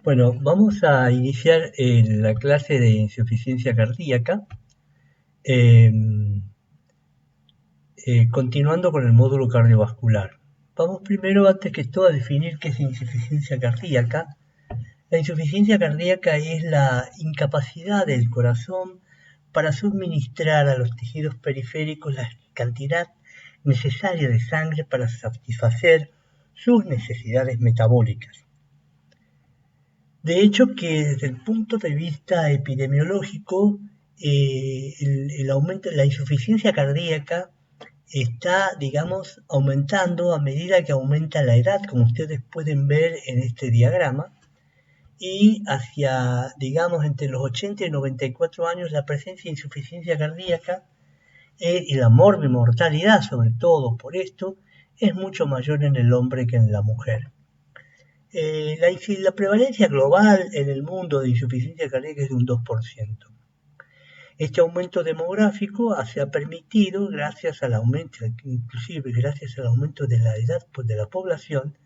Bueno, vamos a iniciar la clase de insuficiencia cardíaca, eh, continuando con el módulo cardiovascular. Vamos primero, antes que todo, a definir qué es insuficiencia cardíaca. La insuficiencia cardíaca es la incapacidad del corazón para suministrar a los tejidos periféricos la cantidad necesaria de sangre para satisfacer sus necesidades metabólicas. De hecho, que desde el punto de vista epidemiológico, el aumento, la insuficiencia cardíaca está, digamos, aumentando a medida que aumenta la edad, como ustedes pueden ver en este diagrama, y hacia, digamos, entre los 80 y 94 años, la presencia de insuficiencia cardíaca y la mortalidad, sobre todo por esto, es mucho mayor en el hombre que en la mujer. La prevalencia global en el mundo de insuficiencia cardíaca es de un 2%. Este aumento demográfico se ha permitido gracias al aumento, inclusive gracias al aumento de la edad de la población,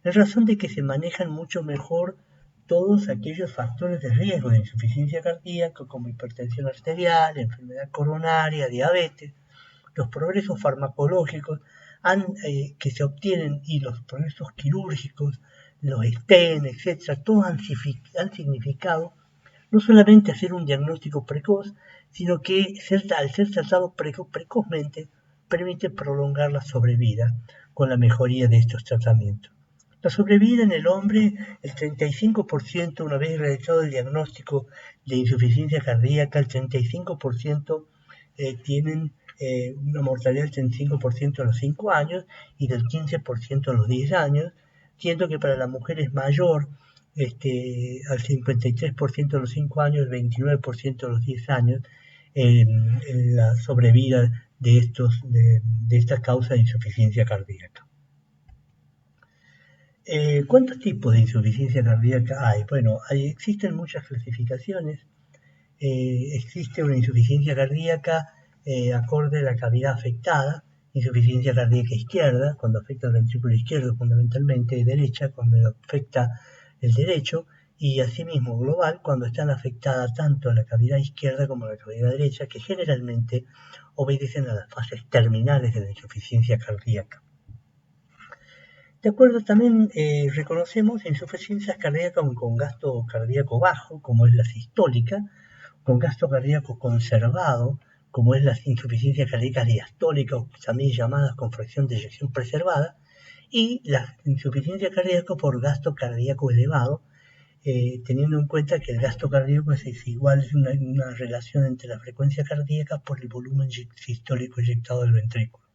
en razón de que se manejan mucho mejor todos aquellos factores de riesgo de insuficiencia cardíaca como hipertensión arterial, enfermedad coronaria, diabetes. Los progresos farmacológicos que se obtienen y los progresos quirúrgicos, los STEM, etcétera, todos han significado no solamente hacer un diagnóstico precoz, sino que al ser tratado precozmente permite prolongar la sobrevida con la mejoría de estos tratamientos. La sobrevida en el hombre, el 35%, una vez realizado el diagnóstico de insuficiencia cardíaca, el 35% tienen una mortalidad del 35% a los 5 años y del 15% a los 10 años, siendo que para la mujer es mayor al 53% a los 5 años, el 29% a los 10 años, en la sobrevida de esta causa de insuficiencia cardíaca. ¿Cuántos tipos de insuficiencia cardíaca hay? Bueno, existen muchas clasificaciones. Existe una insuficiencia cardíaca acorde a la cavidad afectada, insuficiencia cardíaca izquierda, cuando afecta el ventrículo izquierdo fundamentalmente, y derecha, cuando afecta el derecho, y asimismo global, cuando están afectadas tanto la cavidad izquierda como la cavidad derecha, que generalmente obedecen a las fases terminales de la insuficiencia cardíaca. De acuerdo, también reconocemos insuficiencias cardíacas con gasto cardíaco bajo, como es la sistólica, con gasto cardíaco conservado, como es la insuficiencia cardíaca diastólica, o también llamadas con fracción de eyección preservada, y la insuficiencia cardíaca por gasto cardíaco elevado, teniendo en cuenta que el gasto cardíaco es igual, es una relación entre la frecuencia cardíaca por el volumen sistólico eyectado del ventrículo.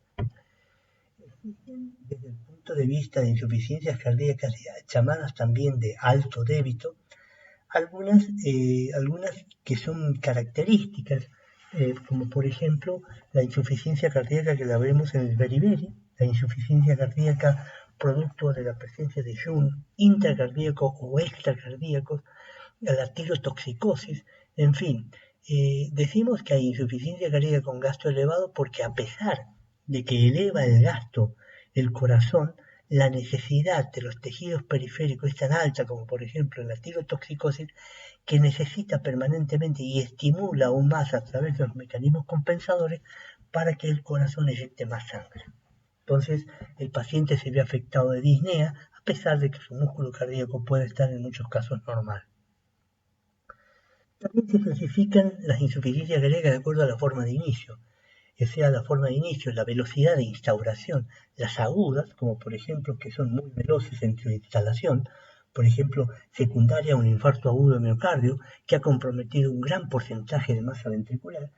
Desde el punto de vista de insuficiencias cardíacas llamadas también de alto débito, algunas que son características, como por ejemplo la insuficiencia cardíaca que la vemos en el beriberi, la insuficiencia cardíaca producto de la presencia de shunt intracardíaco o extracardíacos, la tirotoxicosis, en fin. Decimos que hay insuficiencia cardíaca con gasto elevado porque a pesar de que eleva el gasto el corazón, la necesidad de los tejidos periféricos es tan alta como por ejemplo la tirotoxicosis, que necesita permanentemente y estimula aún más a través de los mecanismos compensadores para que el corazón eyecte más sangre. Entonces el paciente se ve afectado de disnea a pesar de que su músculo cardíaco puede estar en muchos casos normal. También se clasifican las insuficiencias cardíacas de acuerdo a la forma de inicio, que sea la forma de inicio, la velocidad de instauración, las agudas, como por ejemplo que son muy veloces en su instalación, por ejemplo, secundaria a un infarto agudo de miocardio, que ha comprometido un gran porcentaje de masa ventricular,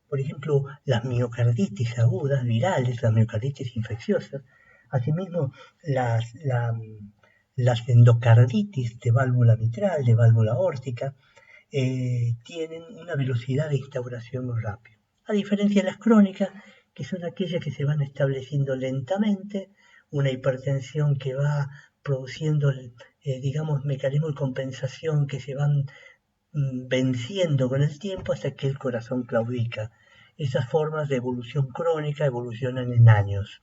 por ejemplo, las miocarditis agudas, virales, las miocarditis infecciosas, asimismo las endocarditis de válvula mitral, de válvula aórtica, tienen una velocidad de instauración muy rápida. A diferencia de las crónicas, que son aquellas que se van estableciendo lentamente, una hipertensión que va produciendo, digamos, mecanismos de compensación que se van venciendo con el tiempo hasta que el corazón claudica. Esas formas de evolución crónica evolucionan en años.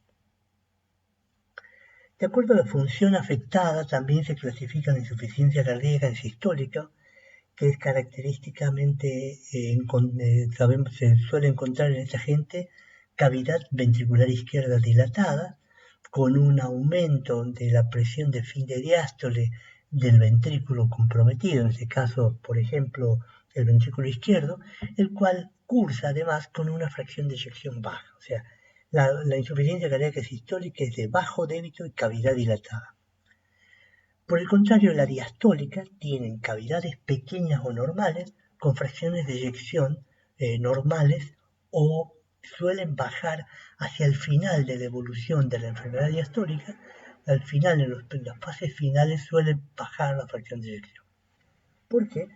De acuerdo a la función afectada, también se clasifica la insuficiencia cardíaca en sistólica, que es característicamente, sabemos, se suele encontrar en esta gente cavidad ventricular izquierda dilatada, con un aumento de la presión de fin de diástole del ventrículo comprometido, en este caso, por ejemplo, el ventrículo izquierdo, el cual cursa además con una fracción de eyección baja. O sea, la insuficiencia cardíaca sistólica es de bajo débito y cavidad dilatada. Por el contrario, la diastólica tienen cavidades pequeñas o normales con fracciones de eyección normales o suelen bajar hacia el final de la evolución de la enfermedad diastólica. Al final, en las fases finales, suele bajar la fracción de eyección. ¿Por qué?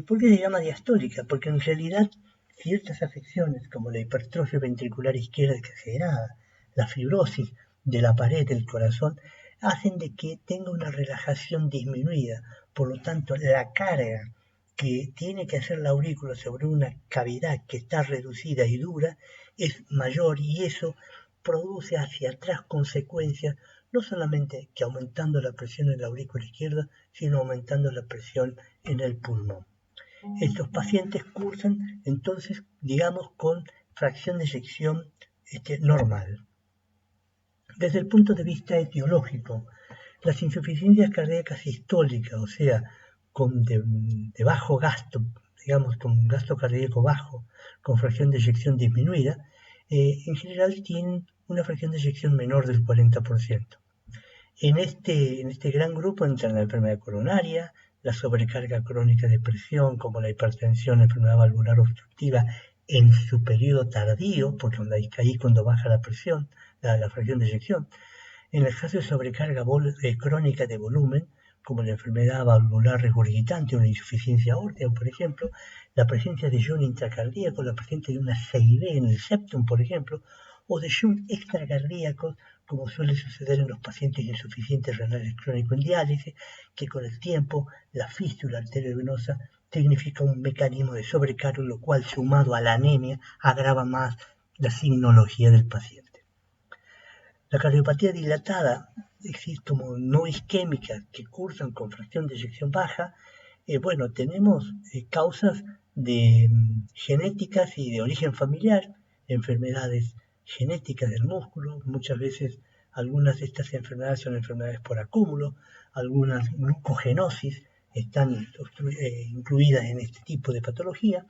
¿Por qué se llama diastólica? Porque en realidad ciertas afecciones como la hipertrofia ventricular izquierda exagerada, la fibrosis de la pared del corazón, hacen de que tenga una relajación disminuida. Por lo tanto, la carga que tiene que hacer la aurícula sobre una cavidad que está reducida y dura es mayor, y eso produce hacia atrás consecuencias, no solamente que aumentando la presión en la aurícula izquierda, sino aumentando la presión en el pulmón. Estos pacientes cursan entonces, digamos, con fracción de eyección normal. Desde el punto de vista etiológico, las insuficiencias cardíacas sistólicas, o sea, de bajo gasto, digamos, con gasto cardíaco bajo, con fracción de eyección disminuida, en general tienen una fracción de eyección menor del 40%. En este gran grupo entran la enfermedad coronaria, la sobrecarga crónica de presión, como la hipertensión, la enfermedad valvular obstructiva en su periodo tardío, porque ahí cuando baja la presión, la fracción de eyección. En el caso de sobrecarga crónica de volumen, como la enfermedad valvular regurgitante o la insuficiencia aórtica, por ejemplo, la presencia de shunt intracardíaco, la presencia de una CIB en el septum, por ejemplo, o de shunt extracardíacos, como suele suceder en los pacientes insuficientes renales crónicos en diálisis, que con el tiempo la fístula arteriovenosa significa un mecanismo de sobrecarga, lo cual, sumado a la anemia, agrava más la signología del paciente. La cardiopatía dilatada existe como no isquémica que cursan con fracción de eyección baja. Tenemos causas genéticas y de origen familiar, enfermedades genéticas del músculo. Muchas veces algunas de estas enfermedades son enfermedades por acúmulo, algunas glucogenosis están incluidas en este tipo de patología.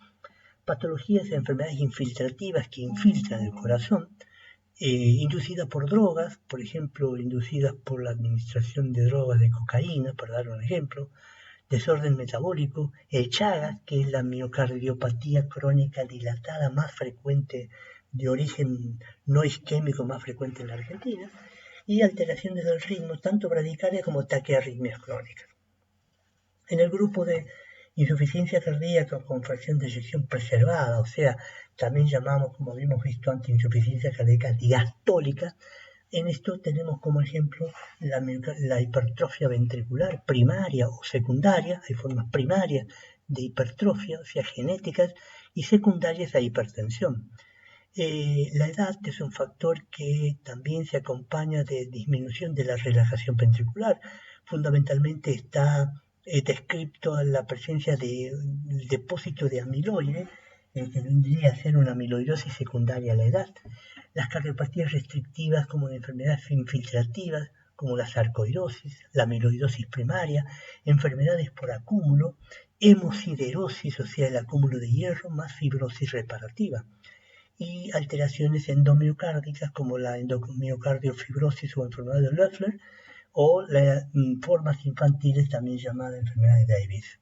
Patologías de enfermedades infiltrativas que infiltran el corazón, inducidas por drogas, por ejemplo, inducidas por la administración de drogas de cocaína, para dar un ejemplo, desorden metabólico, el Chagas, que es la miocardiopatía crónica dilatada más frecuente de origen no isquémico, más frecuente en la Argentina, y alteraciones del ritmo, tanto bradicardia como taquiarritmias crónicas. En el grupo de insuficiencia cardíaca con fracción de eyección preservada, o sea, también llamamos, como habíamos visto antes, insuficiencia cardíaca diastólica. En esto tenemos como ejemplo la hipertrofia ventricular primaria o secundaria. Hay formas primarias de hipertrofia, o sea, genéticas, y secundarias a hipertensión. La edad es un factor que también se acompaña de disminución de la relajación ventricular. Fundamentalmente está descrito la presencia del depósito de amiloide, que vendría a ser una amiloidosis secundaria a la edad. Las cardiopatías restrictivas como las enfermedades infiltrativas, como la sarcoidosis, la amiloidosis primaria, enfermedades por acúmulo, hemosiderosis, o sea, el acúmulo de hierro, más fibrosis reparativa, y alteraciones endomiocárdicas como la endomiocardiofibrosis o enfermedad de Loeffler, o las formas infantiles también llamadas enfermedad de Davis.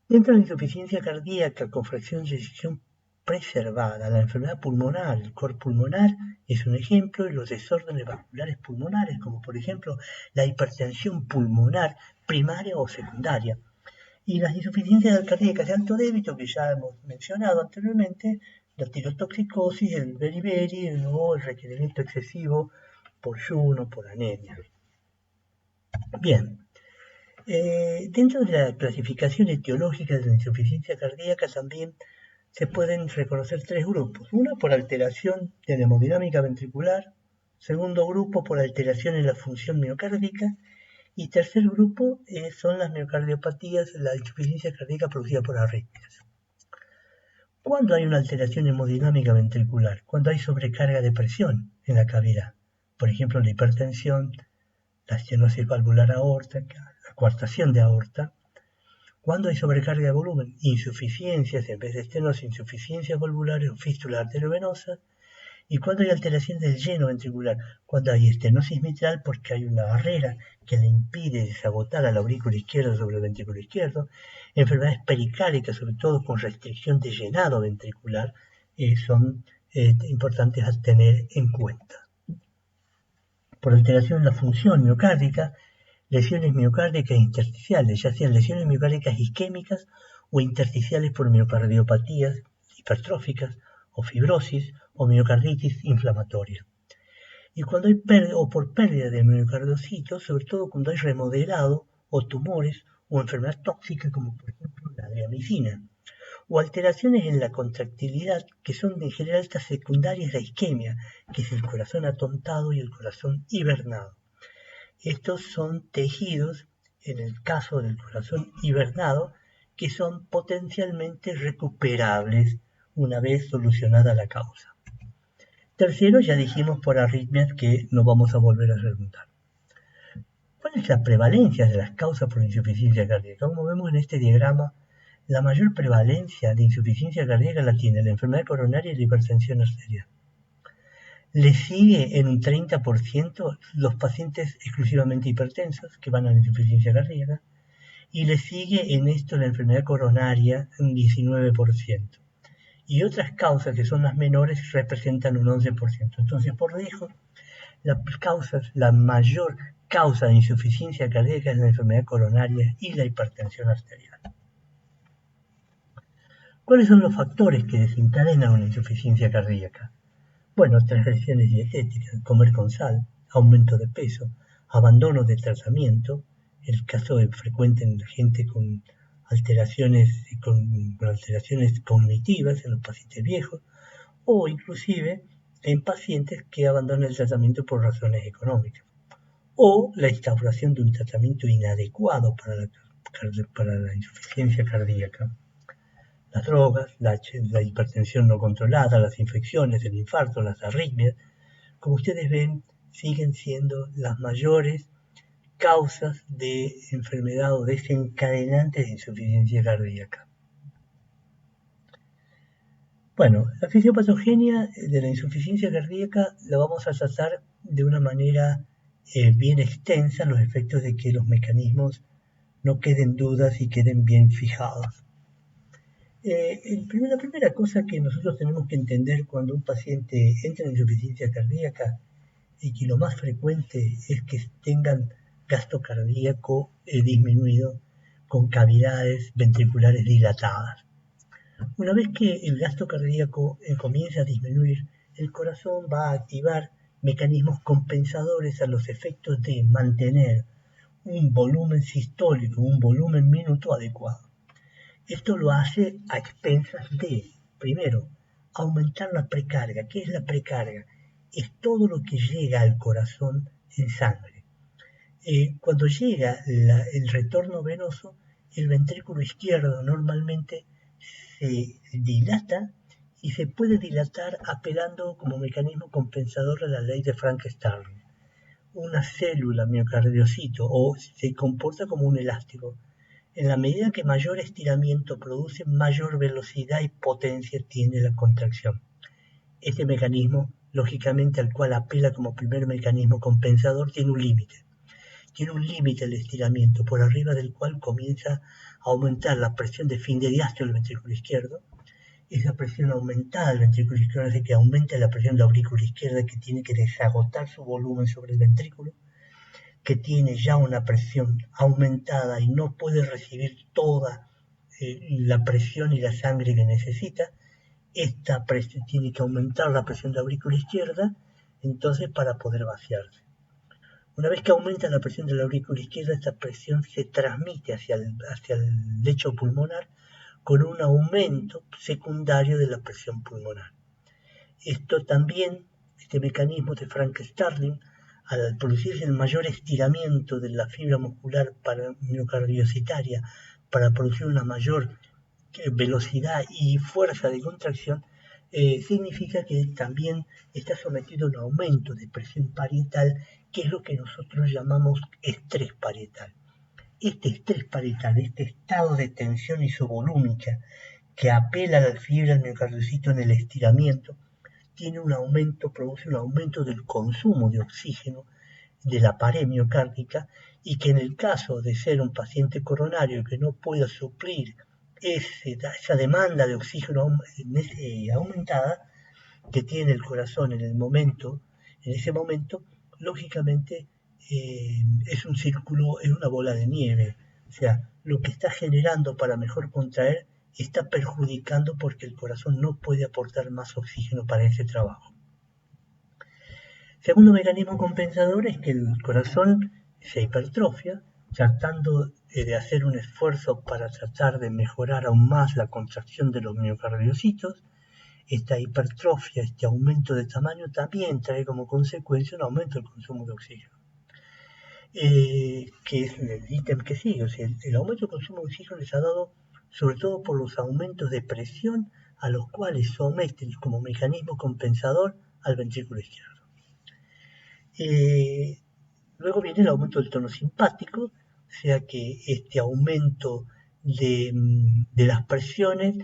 Dentro de la insuficiencia cardíaca con fracción de eyección preservada, la enfermedad pulmonar, el cor pulmonar es un ejemplo, y los desórdenes vasculares pulmonares, como por ejemplo la hipertensión pulmonar primaria o secundaria, y las insuficiencias cardíacas de alto débito, que ya hemos mencionado anteriormente, la tirotoxicosis, el beriberi o el requerimiento excesivo por shunt o por anemia. Bien, dentro de la clasificación etiológica de la insuficiencia cardíaca también se pueden reconocer tres grupos. Una por alteración de la hemodinámica ventricular, Segundo grupo por alteración en la función miocárdica. Y tercer grupo son las miocardiopatías, la insuficiencia cardíaca producida por arritmias. ¿Cuándo hay una alteración hemodinámica ventricular? Cuando hay sobrecarga de presión en la cavidad. Por ejemplo, la hipertensión, la estenosis valvular aórtica, la coartación de aorta. Cuando hay sobrecarga de volumen, insuficiencias en vez de estenosis, insuficiencias valvulares o fístulas arteriovenosas. Y cuando hay alteración del lleno ventricular, cuando hay estenosis mitral porque hay una barrera que le impide desagotar a la aurícula izquierda sobre el ventrículo izquierdo, enfermedades pericálicas, sobre todo con restricción de llenado ventricular, son importantes a tener en cuenta. Por alteración en la función miocárdica, lesiones miocárdicas intersticiales, ya sean lesiones miocárdicas isquémicas o intersticiales por miocardiopatías hipertróficas o fibrosis o miocarditis inflamatoria. Y cuando hay por pérdida de miocardiocitos, sobre todo cuando hay remodelado o tumores o enfermedad tóxica como por ejemplo la adriamicina, o alteraciones en la contractilidad que son en general estas secundarias de la isquemia, que es el corazón atontado y el corazón hibernado. Estos son tejidos, en el caso del corazón hibernado, que son potencialmente recuperables una vez solucionada la causa. Tercero, ya dijimos por arritmias que no vamos a volver a preguntar. ¿Cuál es la prevalencia de las causas por insuficiencia cardíaca? Como vemos en este diagrama, la mayor prevalencia de insuficiencia cardíaca la tiene la enfermedad coronaria y la hipertensión arterial. Le sigue en un 30% los pacientes exclusivamente hipertensos que van a la insuficiencia cardíaca y le sigue en esto la enfermedad coronaria un 19%. Y otras causas que son las menores representan un 11%. Entonces, por lejos, la mayor causa de insuficiencia cardíaca es la enfermedad coronaria y la hipertensión arterial. ¿Cuáles son los factores que desencadenan una insuficiencia cardíaca? Bueno, transgresiones dietéticas, comer con sal, aumento de peso, abandono de tratamiento, el caso frecuente en la gente con alteraciones cognitivas en los pacientes viejos, o inclusive en pacientes que abandonan el tratamiento por razones económicas, o la instauración de un tratamiento inadecuado para la insuficiencia cardíaca. Las drogas, la hipertensión no controlada, las infecciones, el infarto, las arritmias, como ustedes ven, siguen siendo las mayores causas de enfermedad o desencadenantes de insuficiencia cardíaca. Bueno, la fisiopatogenia de la insuficiencia cardíaca la vamos a tratar de una manera bien extensa, los efectos de que los mecanismos no queden dudas y queden bien fijados. La primera cosa que nosotros tenemos que entender cuando un paciente entra en insuficiencia cardíaca y que lo más frecuente es que tengan gasto cardíaco disminuido con cavidades ventriculares dilatadas. Una vez que el gasto cardíaco comienza a disminuir, el corazón va a activar mecanismos compensadores a los efectos de mantener un volumen sistólico, un volumen minuto adecuado. Esto lo hace a expensas de, primero, aumentar la precarga. ¿Qué es la precarga? Es todo lo que llega al corazón en sangre. Cuando llega el retorno venoso, el ventrículo izquierdo normalmente se dilata y se puede dilatar apelando como mecanismo compensador a la ley de Frank-Starling. Una célula miocardiocito o se comporta como un elástico. En la medida que mayor estiramiento produce, mayor velocidad y potencia tiene la contracción. Este mecanismo, lógicamente al cual apela como primer mecanismo compensador, tiene un límite. Tiene un límite el estiramiento, por arriba del cual comienza a aumentar la presión de fin de diástole del ventrículo izquierdo. Esa presión aumentada del ventrículo izquierdo hace que aumente la presión de la aurícula izquierda, que tiene que desagotar su volumen sobre el ventrículo, que tiene ya una presión aumentada y no puede recibir toda la presión y la sangre que necesita. Esta presión tiene que aumentar la presión de la aurícula izquierda, entonces para poder vaciarse. Una vez que aumenta la presión de la aurícula izquierda, esta presión se transmite hacia el lecho pulmonar con un aumento secundario de la presión pulmonar. Esto también este mecanismo de Frank Starling, al producirse el mayor estiramiento de la fibra muscular miocardiocitaria para producir una mayor velocidad y fuerza de contracción, significa que también está sometido a un aumento de presión parietal, que es lo que nosotros llamamos estrés parietal. Este estrés parietal, este estado de tensión isovolúmica que apela a la fibra del miocardiocito en el estiramiento, produce un aumento del consumo de oxígeno de la pared miocárdica, y que en el caso de ser un paciente coronario que no pueda suplir esa demanda de oxígeno aumentada que tiene el corazón en ese momento, lógicamente es un círculo, es una bola de nieve. O sea, lo que está generando para mejor contraer está perjudicando porque el corazón no puede aportar más oxígeno para ese trabajo. Segundo mecanismo compensador es que el corazón se hipertrofia, tratando de hacer un esfuerzo para tratar de mejorar aún más la contracción de los miocardiocitos. Esta hipertrofia, este aumento de tamaño, también trae como consecuencia un aumento del consumo de oxígeno, que es el ítem que sigue. O sea, el aumento del consumo de oxígeno les ha dado sobre todo por los aumentos de presión a los cuales someten como mecanismo compensador al ventrículo izquierdo. Luego viene el aumento del tono simpático, o sea que este aumento de las presiones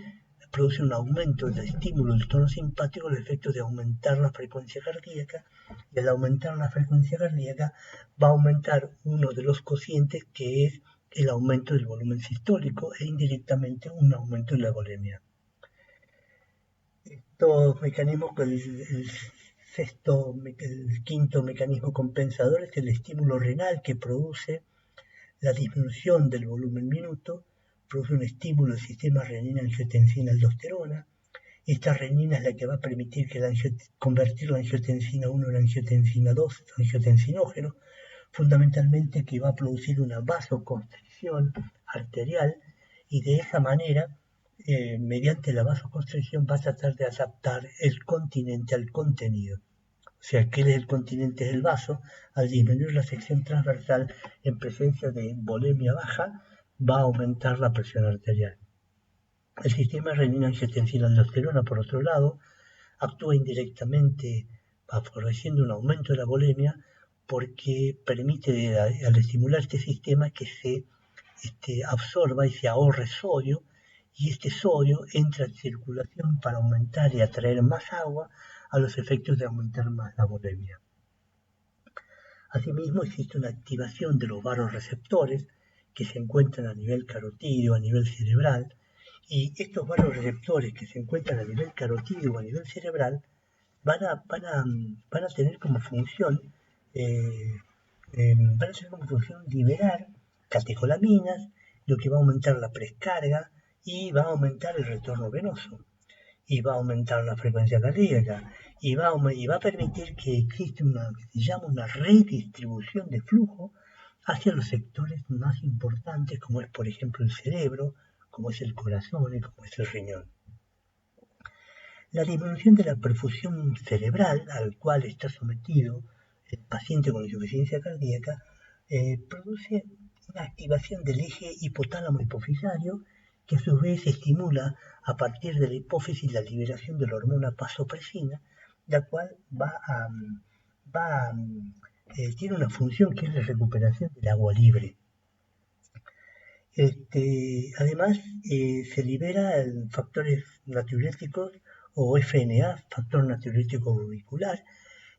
produce un aumento del estímulo del tono simpático, el efecto de aumentar la frecuencia cardíaca, y al aumentar la frecuencia cardíaca va a aumentar uno de los cocientes, que es el aumento del volumen sistólico, e indirectamente un aumento de la volemia. Estos mecanismos, el quinto mecanismo compensador es el estímulo renal, que produce la disminución del volumen minuto, produce un estímulo del sistema renina-angiotensina-aldosterona. Esta renina es la que va a permitir convertir la angiotensina 1 en angiotensina 2, angiotensinógeno, fundamentalmente que va a producir una vasoconstricción arterial, y de esa manera, mediante la vasoconstricción, va a tratar de adaptar el continente al contenido. O sea, que el continente es el vaso. Al disminuir la sección transversal en presencia de volemia baja, va a aumentar la presión arterial. El sistema renina-angiotensina-aldosterona, por otro lado, actúa indirectamente favoreciendo un aumento de la volemia, porque permite al estimular este sistema que se absorba y se ahorre sodio, y este sodio entra en circulación para aumentar y atraer más agua, a los efectos de aumentar más la volemia. Asimismo, existe una activación de los vasoreceptores que se encuentran a nivel carotídeo, a nivel cerebral, y estos vasoreceptores que se encuentran a nivel carotídeo o a nivel cerebral van a tener como función liberar catecolaminas, lo que va a aumentar la prescarga y va a aumentar el retorno venoso, y va a aumentar la frecuencia cardíaca, y va a permitir que exista una redistribución de flujo hacia los sectores más importantes, como es, por ejemplo, el cerebro, como es el corazón y como es el riñón. La disminución de la perfusión cerebral al cual está sometido el paciente con insuficiencia cardíaca produce una activación del eje hipotálamo-hipofisario, que a su vez estimula a partir de la hipófisis la liberación de la hormona vasopresina, la cual tiene una función que es la recuperación del agua libre. Además, se liberan factores natriuréticos o FNA, factor natriurético auricular,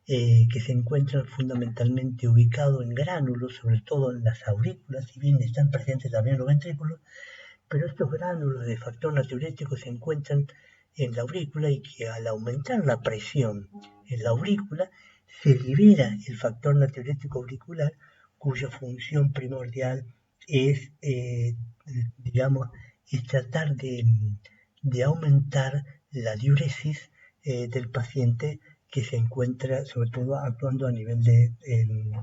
que se encuentran fundamentalmente ubicados en gránulos, sobre todo en las aurículas, si bien están presentes también en los ventrículos, pero estos gránulos de factor natriurético se encuentran en la aurícula, y que al aumentar la presión en la aurícula se libera el factor natriurético auricular, cuya función primordial es, tratar de aumentar la diuresis del paciente, que se encuentra sobre todo actuando a nivel de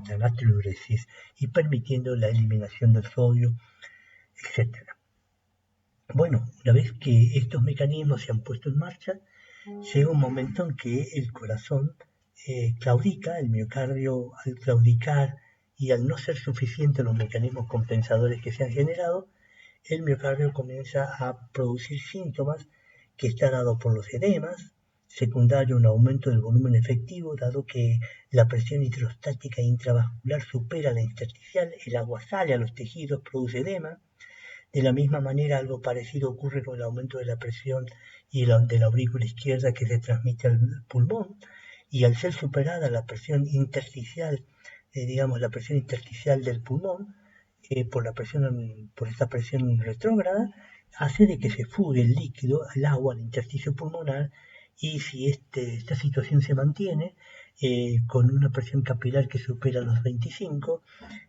la natriuresis y permitiendo la eliminación del sodio, etc. Bueno, una vez que estos mecanismos se han puesto en marcha, llega un momento en que el corazón claudica, el miocardio al claudicar y al no ser suficientes los mecanismos compensadores que se han generado, el miocardio comienza a producir síntomas que están dados por los edemas, secundario un aumento del volumen efectivo, dado que la presión hidrostática intravascular supera la intersticial, el agua sale a los tejidos, produce edema. De la misma manera, algo parecido ocurre con el aumento de la presión y de la aurícula izquierda que se transmite al pulmón, y al ser superada la presión intersticial, la presión intersticial del pulmón, por esta presión retrógrada, hace de que se fugue el líquido, el agua, al intersticio pulmonar, y si esta situación se mantiene con una presión capilar que supera los 25,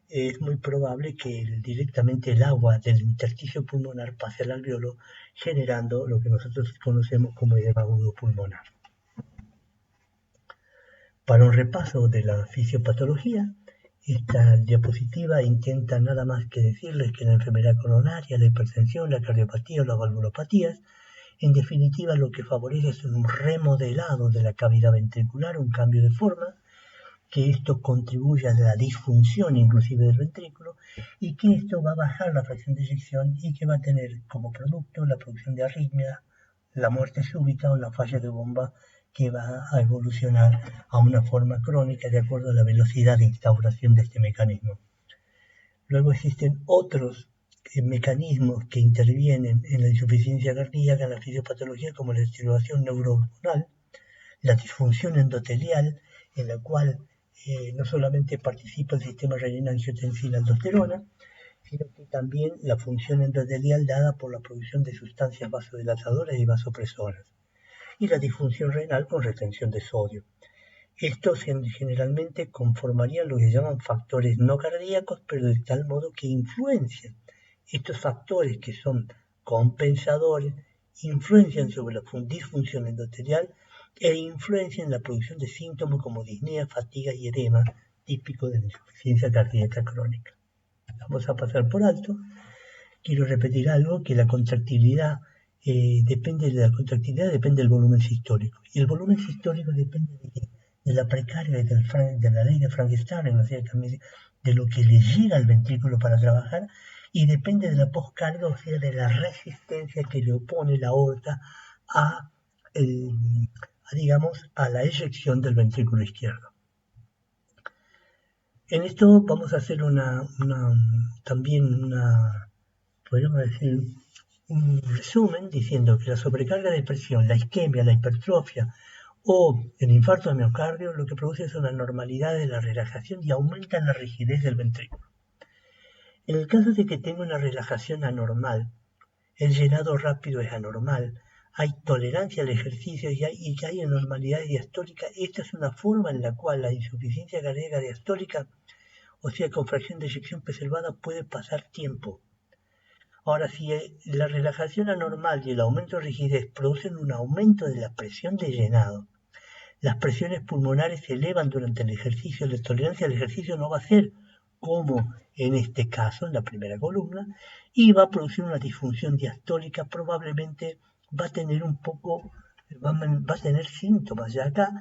es muy probable que directamente el agua del intersticio pulmonar pase al alveolo, generando lo que nosotros conocemos como edema agudo pulmonar. Para un repaso de la fisiopatología, esta diapositiva intenta nada más que decirles que la enfermedad coronaria, la hipertensión, la cardiopatía o las valvulopatías, en definitiva lo que favorece es un remodelado de la cavidad ventricular, un cambio de forma, que esto contribuye a la disfunción inclusive del ventrículo y que esto va a bajar la fracción de eyección y que va a tener como producto la producción de arritmia, la muerte súbita o la falla de bomba, que va a evolucionar a una forma crónica de acuerdo a la velocidad de instauración de este mecanismo. Luego existen otros mecanismos que intervienen en la insuficiencia cardíaca, en la fisiopatología, como la deterioración neurohormonal, la disfunción endotelial, en la cual no solamente participa el sistema renina-angiotensina-aldosterona, sino que también la función endotelial dada por la producción de sustancias vasodilatadoras y vasopresoras, y la disfunción renal con retención de sodio. Estos generalmente conformarían lo que llaman factores no cardíacos, pero de tal modo que influencian. Estos factores, que son compensadores, influencian sobre la disfunción endotelial e influencian la producción de síntomas como disnea, fatiga y edema, típico de la insuficiencia cardíaca crónica. Vamos a pasar por alto. Quiero repetir algo, que la contractilidad depende del volumen sistólico. Y el volumen sistólico depende de la precarga y de la ley de Frankenstein, o sea, de lo que le llega al ventrículo para trabajar, y depende de la postcarga, o sea, de la resistencia que le opone la aorta a la eyección del ventrículo izquierdo. En esto vamos a hacer podríamos decir, un resumen diciendo que la sobrecarga de presión, la isquemia, la hipertrofia o el infarto de miocardio lo que produce es una anormalidad de la relajación y aumenta la rigidez del ventrículo. En el caso de que tenga una relajación anormal, el llenado rápido es anormal, hay tolerancia al ejercicio y que hay anormalidad diastólica. Esta es una forma en la cual la insuficiencia cardíaca diastólica, o sea, con fracción de eyección preservada, puede pasar tiempo. Ahora, si la relajación anormal y el aumento de rigidez producen un aumento de la presión de llenado, las presiones pulmonares se elevan durante el ejercicio, la tolerancia al ejercicio no va a ser como en este caso, en la primera columna, y va a producir una disfunción diastólica, probablemente va a tener síntomas ya acá,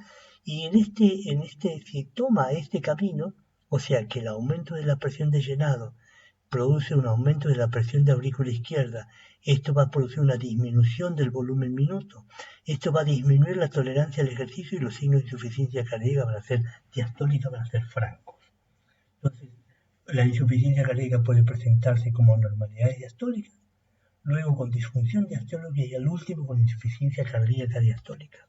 y si toma este camino, o sea que el aumento de la presión de llenado produce un aumento de la presión de aurícula izquierda, esto va a producir una disminución del volumen minuto, esto va a disminuir la tolerancia al ejercicio y los signos de insuficiencia cardíaca van a ser diastólicos, van a ser francos. Entonces, la insuficiencia cardíaca puede presentarse como anormalidades diastólicas, luego con disfunción diastólica y al último con insuficiencia cardíaca diastólica.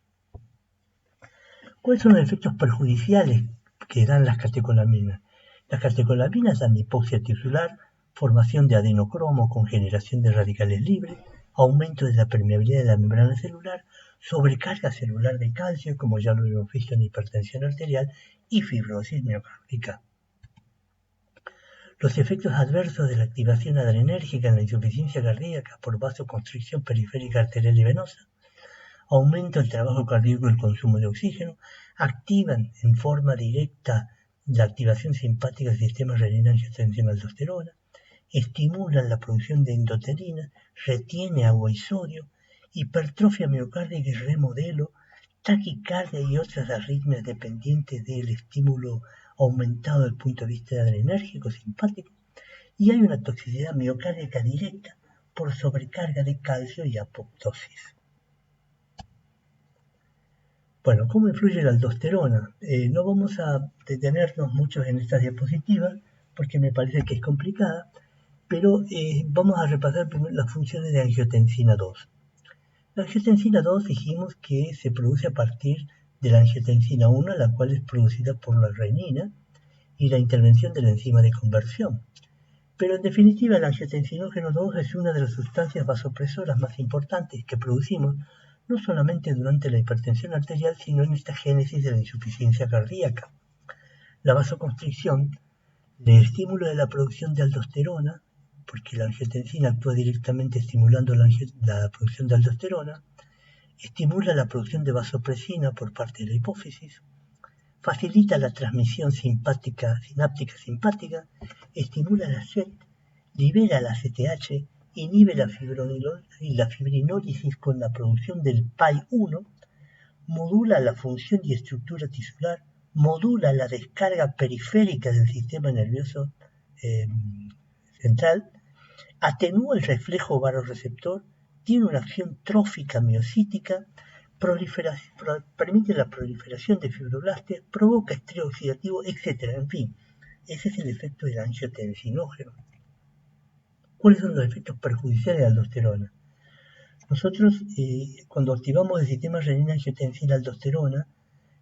¿Cuáles son los efectos perjudiciales que dan las catecolaminas? Las catecolaminas dan hipoxia tisular, formación de adenocromo con generación de radicales libres, aumento de la permeabilidad de la membrana celular, sobrecarga celular de calcio, como ya lo hemos visto en hipertensión arterial, y fibrosis miocárdica. Los efectos adversos de la activación adrenérgica en la insuficiencia cardíaca por vasoconstricción periférica arterial y venosa, aumenta el trabajo cardíaco y el consumo de oxígeno, activan en forma directa la activación simpática del sistema renina-angiotensina-aldosterona, estimulan la producción de endotelina, retiene agua y sodio, hipertrofia miocárdica y remodelo, taquicardia y otras arritmias dependientes del estímulo aumentado desde el punto de vista adrenérgico simpático, y hay una toxicidad miocárdica directa por sobrecarga de calcio y apoptosis. Bueno, ¿cómo influye la aldosterona? No vamos a detenernos mucho en estas diapositivas porque me parece que es complicada, pero vamos a repasar primero las funciones de angiotensina 2. La angiotensina 2 dijimos que se produce a partir de la angiotensina 1, la cual es producida por la renina y la intervención de la enzima de conversión. Pero en definitiva, el angiotensinógeno 2 es una de las sustancias vasopresoras más importantes que producimos, no solamente durante la hipertensión arterial, sino en esta génesis de la insuficiencia cardíaca. La vasoconstricción, el estímulo de la producción de aldosterona, porque la angiotensina actúa directamente estimulando la producción de aldosterona, estimula la producción de vasopresina por parte de la hipófisis, facilita la transmisión sináptica simpática, estimula la SET, libera la ACTH, inhibe la fibrinólisis con la producción del PAI-1, modula la función y estructura tisular, modula la descarga periférica del sistema nervioso central, atenúa el reflejo vasoreceptor, tiene una acción trófica miocítica, permite la proliferación de fibroblastos, provoca estrés oxidativo, etc. En fin, ese es el efecto del angiotensinógeno. ¿Cuáles son los efectos perjudiciales de la aldosterona? Nosotros, cuando activamos el sistema renina-angiotensina-aldosterona,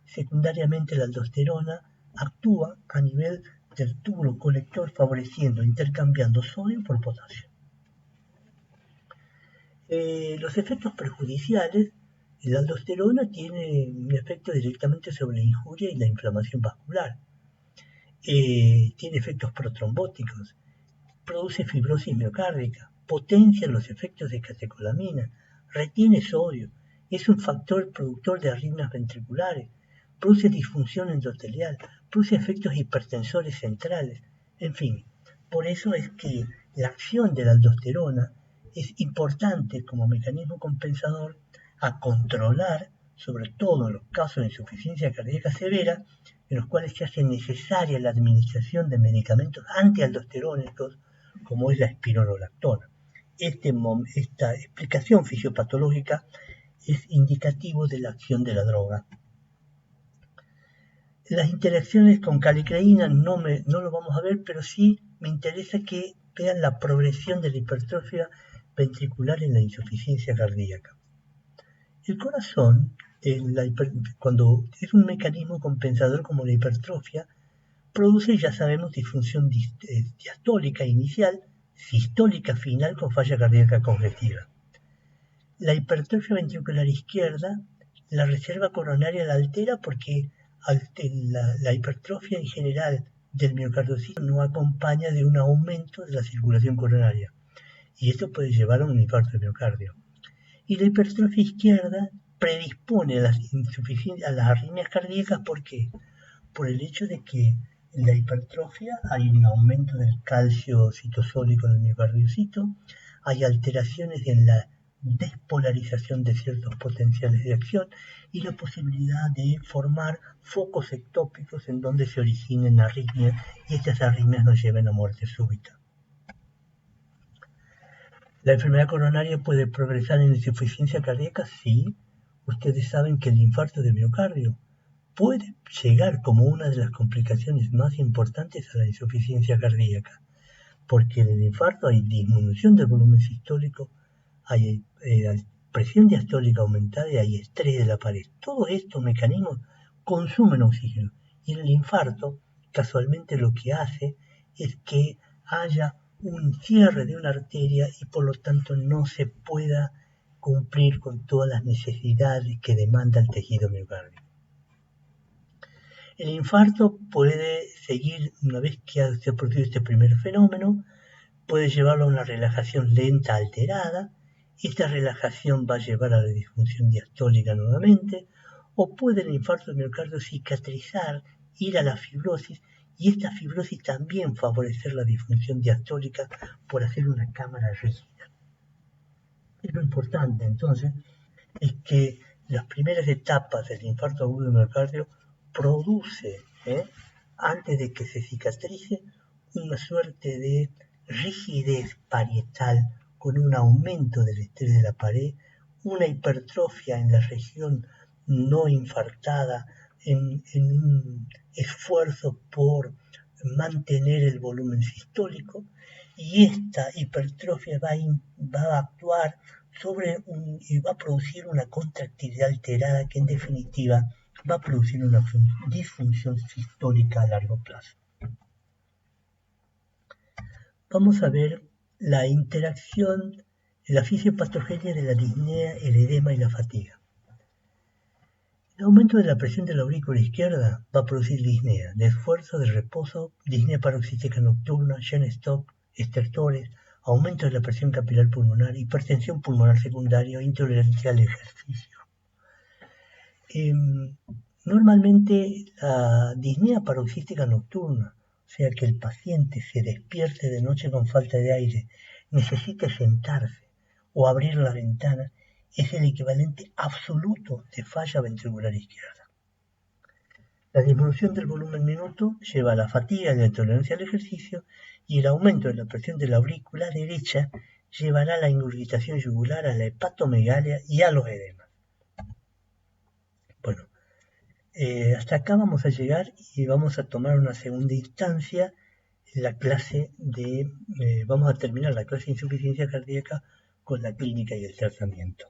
secundariamente la aldosterona actúa a nivel del túbulo colector favoreciendo, intercambiando sodio por potasio. Los efectos perjudiciales, la aldosterona tiene un efecto directamente sobre la injuria y la inflamación vascular. Tiene efectos protrombóticos, produce fibrosis miocárdica, potencia los efectos de catecolamina, retiene sodio, es un factor productor de arritmias ventriculares, produce disfunción endotelial, produce efectos hipertensores centrales, en fin. Por eso es que la acción de la aldosterona es importante como mecanismo compensador a controlar, sobre todo en los casos de insuficiencia cardíaca severa, en los cuales se hace necesaria la administración de medicamentos antialdosterónicos, como es la espironolactona. Esta explicación fisiopatológica es indicativo de la acción de la droga. Las interacciones con calicreína no lo vamos a ver, pero sí me interesa que vean la progresión de la hipertrofia ventricular en la insuficiencia cardíaca. El corazón, cuando es un mecanismo compensador como la hipertrofia, produce, ya sabemos, disfunción diastólica inicial, sistólica final con falla cardíaca congestiva. La hipertrofia ventricular izquierda, la reserva coronaria la altera porque la hipertrofia en general del miocardiocito no acompaña de un aumento de la circulación coronaria, y esto puede llevar a un infarto de miocardio. Y la hipertrofia izquierda predispone a las arritmias cardíacas, ¿por qué? Por el hecho de que en la hipertrofia hay un aumento del calcio citosólico del miocardiocito, hay alteraciones en la despolarización de ciertos potenciales de acción y la posibilidad de formar focos ectópicos en donde se originen arritmias y estas arritmias nos lleven a muerte súbita. ¿La enfermedad coronaria puede progresar en insuficiencia cardíaca? Sí. Ustedes saben que el infarto de miocardio puede llegar como una de las complicaciones más importantes a la insuficiencia cardíaca, porque en el infarto hay disminución del volumen sistólico, hay presión diastólica aumentada y hay estrés de la pared. Todos estos mecanismos consumen oxígeno y el infarto casualmente lo que hace es que haya un cierre de una arteria y por lo tanto no se pueda cumplir con todas las necesidades que demanda el tejido miocárdico. El infarto puede seguir, una vez que se ha producido este primer fenómeno, puede llevarlo a una relajación lenta alterada. Esta relajación va a llevar a la disfunción diastólica nuevamente, o puede el infarto del miocardio cicatrizar, ir a la fibrosis, y esta fibrosis también favorecer la disfunción diastólica por hacer una cámara rígida. Lo importante entonces es que las primeras etapas del infarto agudo de miocardio produce, antes de que se cicatrice, una suerte de rigidez parietal con un aumento del estrés de la pared, una hipertrofia en la región no infartada, en un esfuerzo por mantener el volumen sistólico, y esta hipertrofia va a actuar y va a producir una contractilidad alterada que en definitiva va a producir una disfunción sistólica a largo plazo. Vamos a ver la interacción, la fisiopatogenia de la disnea, el edema y la fatiga. El aumento de la presión de la aurícula izquierda va a producir disnea de esfuerzo, de reposo, disnea paroxística nocturna, Shen-Stokes, estertores, aumento de la presión capilar pulmonar, hipertensión pulmonar secundaria, intolerancia al ejercicio. Normalmente la disnea paroxística nocturna, o sea que el paciente se despierte de noche con falta de aire, necesite sentarse o abrir la ventana, es el equivalente absoluto de falla ventricular izquierda. La disminución del volumen minuto lleva a la fatiga y la intolerancia al ejercicio, y el aumento de la presión de la aurícula derecha llevará a la ingurgitación yugular, a la hepatomegalia y a los edemas. Bueno, hasta acá vamos a llegar y vamos a tomar una segunda instancia la clase vamos a terminar la clase de insuficiencia cardíaca con la clínica y el tratamiento.